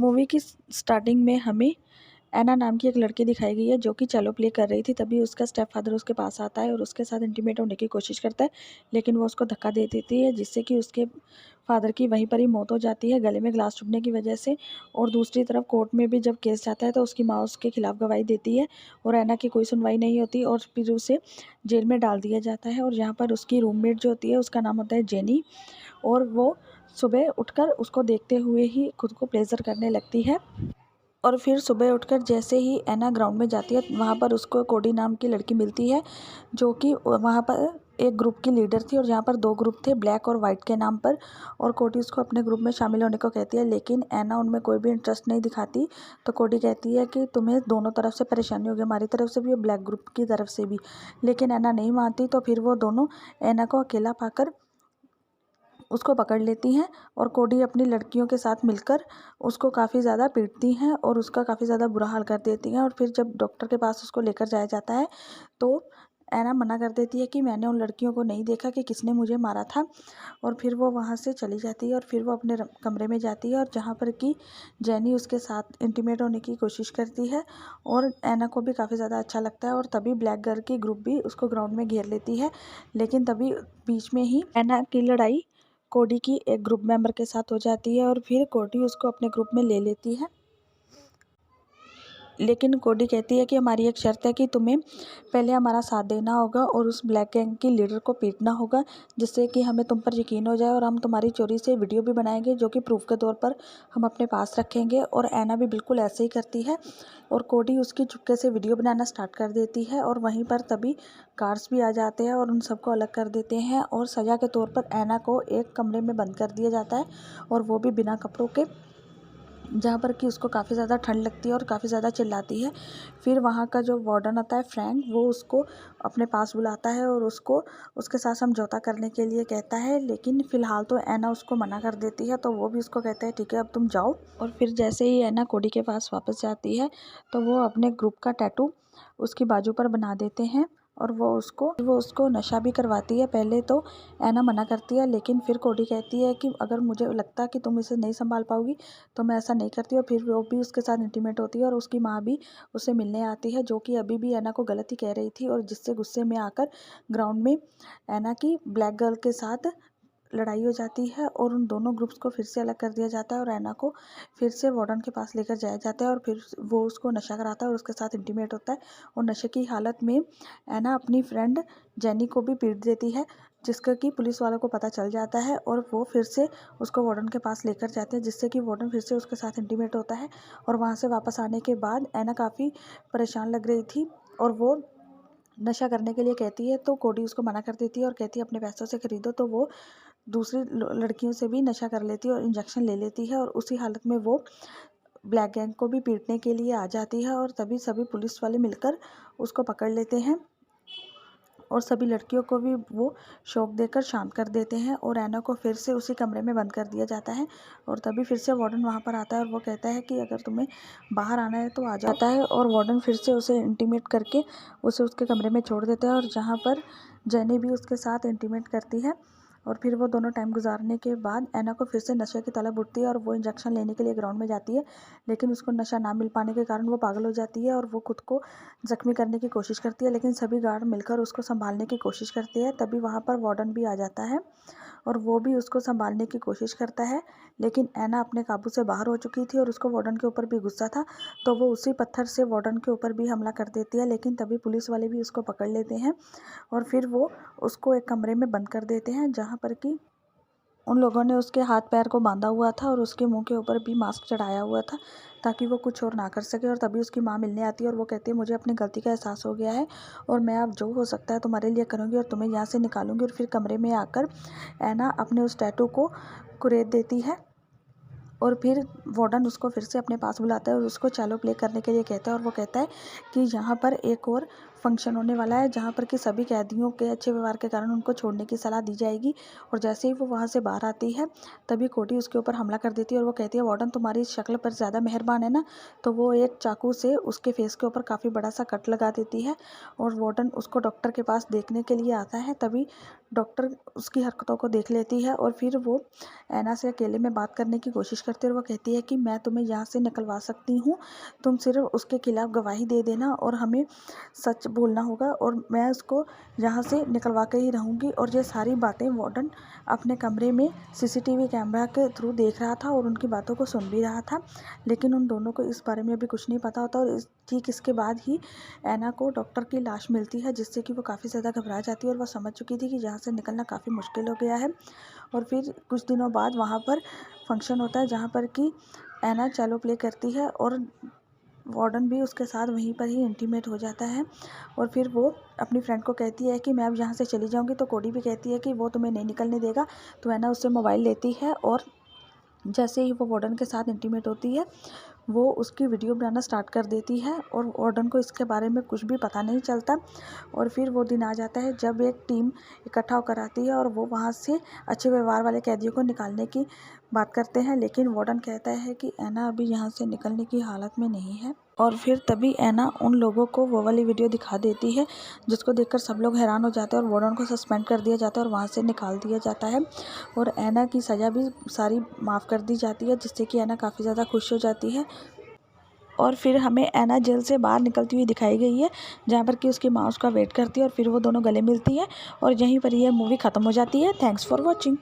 Movie की starting में हमें एना नाम की एक लड़की दिखाई गई है जो कि चेलो प्ले कर रही थी। तभी उसका स्टेप फादर उसके पास आता है और उसके साथ इंटीमेट होने की कोशिश करता है, लेकिन वो उसको धक्का दे देती है जिससे कि उसके फादर की वहीं पर ही मौत हो जाती है गले में ग्लास चुभने की वजह से। और दूसरी तरफ कोर्ट में भी जब केस जाता है तो उसकी माँ उसके खिलाफ गवाही देती है और एना की कोई सुनवाई नहीं होती और फिर उसे जेल में डाल दिया जाता है। और यहाँ पर उसकी रूममेट जो होती है उसका नाम होता है जेनी, और वो सुबह उठकर उसको देखते हुए ही खुद को प्लेजर करने लगती है। और फिर सुबह उठकर जैसे ही एना ग्राउंड में जाती है वहाँ पर उसको कोडी नाम की लड़की मिलती है जो कि वहाँ पर एक ग्रुप की लीडर थी। और यहाँ पर दो ग्रुप थे, ब्लैक और वाइट के नाम पर। और कोडी उसको अपने ग्रुप में शामिल होने को कहती है, लेकिन एना उनमें कोई भी इंटरेस्ट नहीं दिखाती। तो कोडी कहती है कि तुम्हें दोनों तरफ से परेशानी होगी, हमारी तरफ से भी और ब्लैक ग्रुप की तरफ से भी। लेकिन एना नहीं मानती, तो फिर वो दोनों एना को अकेला पाकर उसको पकड़ लेती हैं और कोडी अपनी लड़कियों के साथ मिलकर उसको काफ़ी ज़्यादा पीटती हैं और उसका काफ़ी ज़्यादा बुरा हाल कर देती हैं। और फिर जब डॉक्टर के पास उसको लेकर जाया जाता है तो एना मना कर देती है कि मैंने उन लड़कियों को नहीं देखा कि किसने मुझे मारा था। और फिर वो वहाँ से चली जाती है और फिर वो अपने कमरे में जाती है और जहाँ पर कि जेनी उसके साथ इंटीमेट होने की कोशिश करती है और एना को भी काफ़ी ज़्यादा अच्छा लगता है। और तभी ब्लैक गर्ल की ग्रुप भी उसको ग्राउंड में घेर लेती है, लेकिन तभी बीच में ही एना की लड़ाई कोडी की एक ग्रुप मेंबर के साथ हो जाती है और फिर कोडी उसको अपने ग्रुप में ले लेती है। लेकिन कोडी कहती है कि हमारी एक शर्त है कि तुम्हें पहले हमारा साथ देना होगा और उस ब्लैक गैंग की लीडर को पीटना होगा, जिससे कि हमें तुम पर यकीन हो जाए और हम तुम्हारी चोरी से वीडियो भी बनाएंगे जो कि प्रूफ के तौर पर हम अपने पास रखेंगे। और एना भी बिल्कुल ऐसे ही करती है और कोडी उसकी चुपके से वीडियो बनाना स्टार्ट कर देती है। और वहीं पर तभी गार्ड्स भी आ जाते हैं और उन सबको अलग कर देते हैं और सज़ा के तौर पर एना को एक कमरे में बंद कर दिया जाता है, और वो भी बिना कपड़ों के, जहाँ पर कि उसको काफ़ी ज़्यादा ठंड लगती है और काफ़ी ज़्यादा चिल्लाती है। फिर वहाँ का जो वार्डन होता है फ्रैंक, वो उसको अपने पास बुलाता है और उसको उसके साथ समझौता करने के लिए कहता है, लेकिन फ़िलहाल तो एना उसको मना कर देती है। तो वो भी उसको कहता है ठीक है अब तुम जाओ। और फिर जैसे ही एना कोडी के पास वापस जाती है तो वो अपने ग्रुप का टैटू उसकी बाजू पर बना देते हैं और वो उसको नशा भी करवाती है। पहले तो एना मना करती है, लेकिन फिर कोडी कहती है कि अगर मुझे लगता कि तुम इसे नहीं संभाल पाओगी तो मैं ऐसा नहीं करती। और फिर वो भी उसके साथ इंटीमेट होती है और उसकी माँ भी उससे मिलने आती है, जो कि अभी भी एना को गलत ही कह रही थी, और जिससे गुस्से में आकर ग्राउंड में एना की ब्लैक गर्ल के साथ लड़ाई हो जाती है और उन दोनों ग्रुप्स को फिर से अलग कर दिया जाता है और एना को फिर से वार्डन के पास लेकर जाया जाता है और फिर वो उसको नशा कराता है और उसके साथ इंटीमेट होता है। और नशे की हालत में एना अपनी फ्रेंड जेनी को भी पीट देती है, जिसका कि पुलिस वालों को पता चल जाता है और वो फिर से उसको वार्डन के पास लेकर जाते हैं, जिससे कि वार्डन फिर से उसके साथ इंटीमेट होता है। और वहाँ से वापस आने के बाद एना काफ़ी परेशान लग रही थी और वो नशा करने के लिए कहती है, तो कोडी उसको मना कर देती है और कहती है अपने पैसों से खरीदो। तो वो दूसरी लड़कियों से भी नशा कर लेती है और इंजेक्शन ले लेती है और उसी हालत में वो ब्लैक गैंग को भी पीटने के लिए आ जाती है। और तभी सभी पुलिस वाले मिलकर उसको पकड़ लेते हैं और सभी लड़कियों को भी वो शॉक देकर शांत कर देते हैं और एना को फिर से उसी कमरे में बंद कर दिया जाता है। और तभी फिर से वार्डन वहाँ पर आता है और वो कहता है कि अगर तुम्हें बाहर आना है तो आ जाता है। और वार्डन फिर से उसे इंटीमेट करके उसे उसके कमरे में छोड़ देता है, और जहाँ पर जेनी भी उसके साथ इंटीमेट करती है। और फिर वो दोनों टाइम गुजारने के बाद एना को फिर से नशे की तलब उठती है और वो इंजेक्शन लेने के लिए ग्राउंड में जाती है, लेकिन उसको नशा ना मिल पाने के कारण वो पागल हो जाती है और वो खुद को ज़ख्मी करने की कोशिश करती है, लेकिन सभी गार्ड मिलकर उसको संभालने की कोशिश करते हैं। तभी वहाँ पर वार्डन भी आ जाता है और वो भी उसको संभालने की कोशिश करता है, लेकिन एना अपने काबू से बाहर हो चुकी थी और उसको वार्डन के ऊपर भी गुस्सा था, तो वो उसी पत्थर से वार्डन के ऊपर भी हमला कर देती है। लेकिन तभी पुलिस वाले भी उसको पकड़ लेते हैं और फिर वो उसको एक कमरे में बंद कर देते हैं, जहाँ पर कि उन लोगों ने उसके हाथ पैर को बांधा हुआ था और उसके मुंह के ऊपर भी मास्क चढ़ाया हुआ था ताकि वो कुछ और ना कर सके। और तभी उसकी माँ मिलने आती है और वो कहती है मुझे अपनी गलती का एहसास हो गया है और मैं अब जो हो सकता है तुम्हारे लिए करूँगी और तुम्हें यहाँ से निकालूंगी। और फिर कमरे में आकर एना अपने उस टैटू को कुरेद देती है और फिर वार्डन उसको फिर से अपने पास बुलाता है और उसको चैलो प्ले करने के लिए कहता है और वो कहता है कि यहाँ पर एक और फंक्शन होने वाला है जहाँ पर कि सभी कैदियों के अच्छे व्यवहार के कारण उनको छोड़ने की सलाह दी जाएगी। और जैसे ही वो वहाँ से बाहर आती है तभी कोटी उसके ऊपर हमला कर देती है और वो कहती है, वार्डन तुम्हारी शक्ल पर ज़्यादा मेहरबान है ना। तो वो एक चाकू से उसके फेस के ऊपर काफ़ी बड़ा सा कट लगा देती है और वार्डन उसको डॉक्टर के पास देखने के लिए आता है। तभी डॉक्टर उसकी हरकतों को देख लेती है और फिर वो ऐना से अकेले में बात करने की कोशिश करती है और वो कहती है कि मैं तुम्हें यहाँ से निकलवा सकती हूँ, तुम सिर्फ उसके खिलाफ़ गवाही दे देना और हमें सच बोलना होगा और मैं उसको यहाँ से निकलवा के ही रहूँगी। और ये सारी बातें वार्डन अपने कमरे में सीसीटीवी कैमरा के थ्रू देख रहा था और उनकी बातों को सुन भी रहा था, लेकिन उन दोनों को इस बारे में अभी कुछ नहीं पता होता। और ठीक इसके बाद ही ऐना को डॉक्टर की लाश मिलती है, जिससे कि वो काफ़ी ज़्यादा घबरा जाती है और वह समझ चुकी थी कि यहाँ से निकलना काफ़ी मुश्किल हो गया है। और फिर कुछ दिनों बाद वहाँ पर फंक्शन होता है जहाँ पर कि ऐना चैलो प्ले करती है और वार्डन भी उसके साथ वहीं पर ही इंटीमेट हो जाता है। और फिर वो अपनी फ्रेंड को कहती है कि मैं अब यहाँ से चली जाऊँगी। तो कोडी भी कहती है कि वो तुम्हें नहीं निकलने देगा। तो ऐना उससे मोबाइल लेती है और जैसे ही वो वार्डन के साथ इंटीमेट होती है वो उसकी वीडियो बनाना स्टार्ट कर देती है और वार्डन को इसके बारे में कुछ भी पता नहीं चलता। और फिर वो दिन आ जाता है जब एक टीम इकट्ठा होकर आती है और वो वहाँ से अच्छे व्यवहार वाले कैदियों को निकालने की बात करते हैं, लेकिन वार्डन कहता है कि ऐना अभी यहाँ से निकलने की हालत में नहीं है। और फिर तभी ऐना उन लोगों को वो वाली वीडियो दिखा देती है, जिसको देखकर सब लोग हैरान हो जाते हैं और वार्डन को सस्पेंड कर दिया जाता है और वहाँ से निकाल दिया जाता है और ऐना की सज़ा भी सारी माफ़ कर दी जाती है, जिससे कि ऐना काफ़ी ज़्यादा खुश हो जाती है। और फिर हमें ऐना जेल से बाहर निकलती हुई दिखाई गई है, जहाँ पर कि उसकी माँ उसका वेट करती है और फिर वो दोनों गले मिलती है और यहीं पर यह मूवी ख़त्म हो जाती है। Thanks for watching.